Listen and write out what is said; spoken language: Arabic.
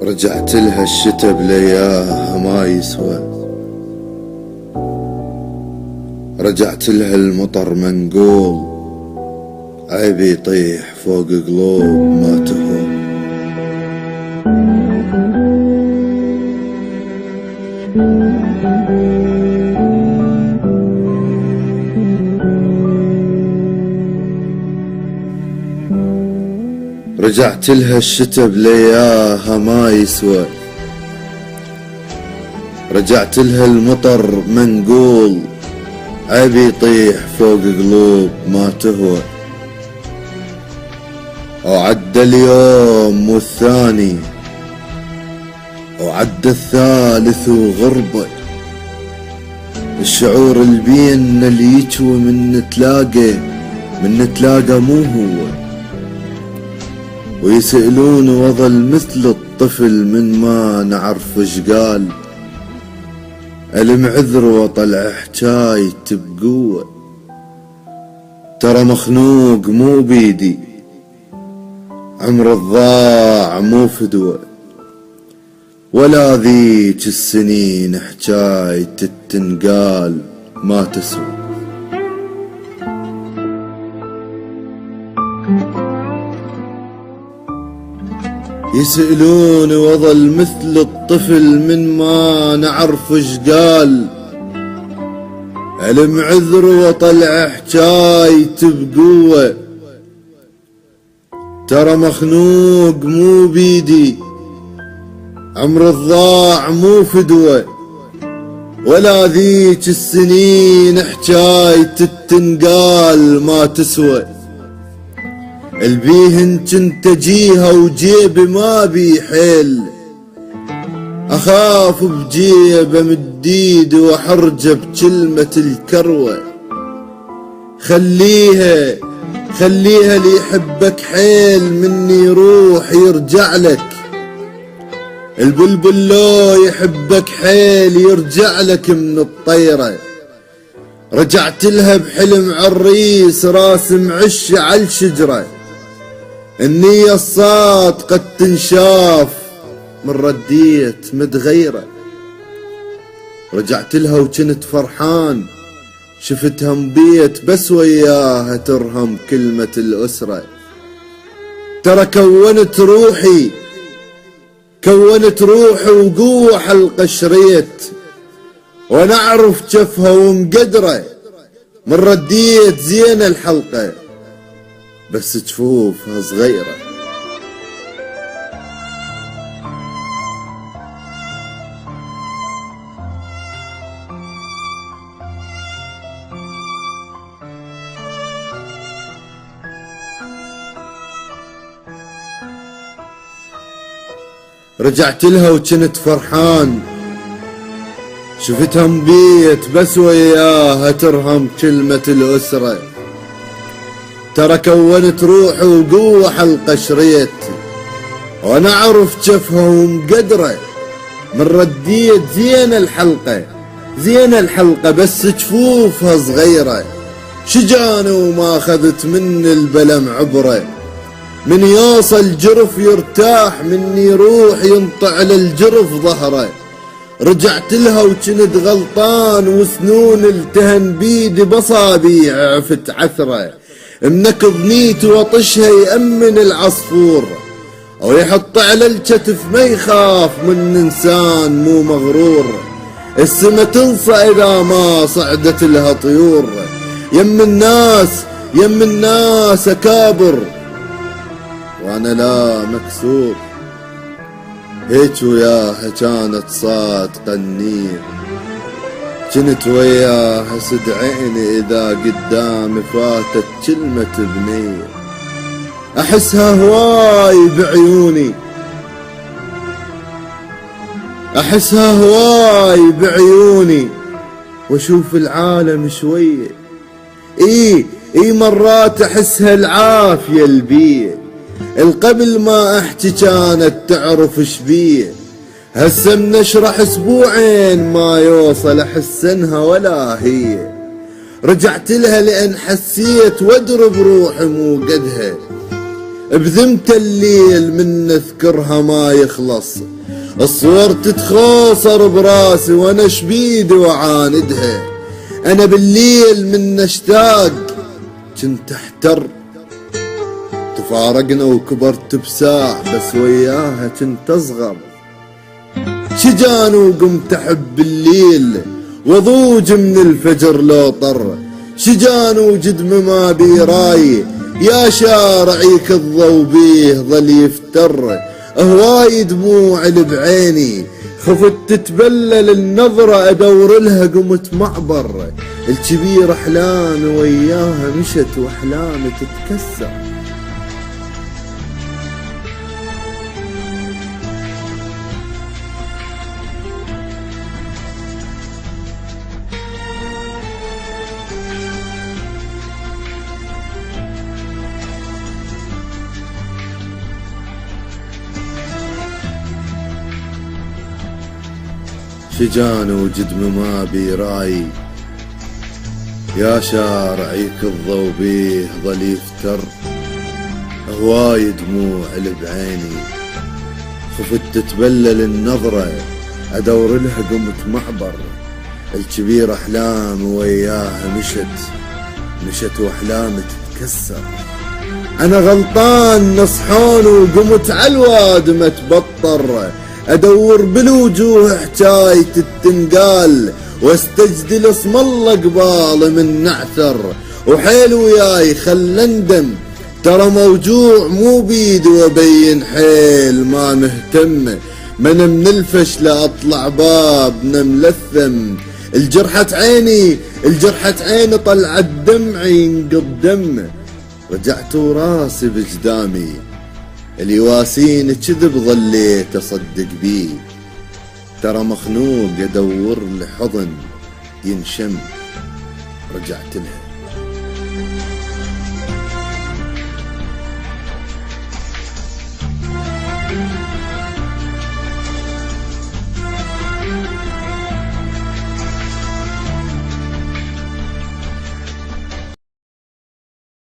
رجعت لها الشتا بلياها ما يسوى، رجعت لها المطر منقول عيب يطيح فوق قلوب ما تهوى. رجعت لها الشتا بلياها ما يسوى، رجعت لها المطر منقول عيب يطيح فوق قلوب ما تهوى. وعدى اليوم والثاني وعدى الثالث وغربة، الشعور البين اللي يجوي من نتلاقى مو هو. ويسألون وظل مثل الطفل من ما نعرف ايش قال، المعذر وطلع حجايته بقوة، ترى مخنوق مو بيدي، عمر الضاع مو فدوة، ولا ذيك السنين حجايته تنقال ما تسوى. يسألون وظل مثل الطفل من ما نعرف ايش قال، المعذر وطلع حجايته بقوة، ترى مخنوق مو بيدي، عمر الضاع مو فدوة، ولا ذيك السنين حجايته تنقال ما تسوى. البيهن كنت اجيها وجيبي ما بي حيل، اخاف بجيبه مديد واحرجه بكلمة الكروة. خليها اللي يحبك حيل مني يروح يرجع لك، البلبل لو يحبك حيل يرجع لك من الطيرة. رجعت لها بحلم عريس راسم عش على الشجرة، النية الصادقة تنشاف من رديت متغيرة. رجعت لها وكنت فرحان، شفتها مبيت بس وياها ترهم كلمة الأسرة. ترى كونت روحي وقوة حلقة شريت، وانا اعرف جفها ومقدرة من رديت زين الحلقة بس جفوفها صغيرة. رجعت لها وكنت فرحان، شفتها مبيت بس وياها ترهم كلمة الأسرة. ترى كونت روحي وقوة حلقة شريت، وانا اعرف جفها ومقدرة من رديت زين الحلقة بس جفوفها صغيرة. شجاني وما اخذت من البلم عبرة، من يوصل جرف يرتاح مني يروح ينطع للجرف ظهره. رجعت لها وكنت غلطان وسنون التهن بيدي بصابيع عفت عثره، منكض نيت وطشها يأمن العصفور، او يحط على الكتف ما يخاف من انسان مو مغرور. السما تنصى اذا ما صعدت لها طيور، يم الناس اكابر وانا لا مكسور. هيك وياها كانت صادقة النية، كنت وياها سد عيني اذا قدامي فاتت كلمة بنية. احسها هواي بعيوني واشوف العالم شوية. اي مرات احسها العافية البيه، القبل ما احكي كانت تعرف شبيه. هسه منشرح اسبوعين ما يوصل احسنها ولا هي. رجعت لها لان حسيت واضرب روحي مو قدها، بذمت الليل من نذكرها ما يخلص، الصور تتخاصر براسي وانا شبيدي وعاندها، انا بالليل من اشتاق كنت احتر، تفارقنا وكبرت بساع بس وياها كنت اصغر، شجان وقمت احب الليل وضوج من الفجر لو طر، شجان وجدم ما بيراي يا شارعيك الضو بيه ظل يفتر، هواي دموع بعيني خفت تتبلل النظرة ادور لها قمت معبر، الكبير احلامي وياها مشت واحلامي تتكسر. شجان وجدم ما بيراي يا شارعيك الضو بيه ظل يفتر، هواي دموع بعيني خفت تتبلل النظرة ادور لها قمت معبر، الكبير احلام وياها مشت واحلامي تتكسر، انا غلطان نصحون وقمت عالواد ما تبطر، ادور بالوجوه حجاية التنقال واستجدل اسم الله قبال من نعثر، وحيل وياي خل اندم ترى موجوع مو بيدي وابين حيل ما مهتم، من من الفشل اطلع بابنا ملثم، الجرحة عيني طلعت دمعي ينقض دم، رجعت وراسي بجدامي اليواسين كذب ظليت اصدق بيه، ترى مخنوق ادور لحضن ينشم، رجعت لها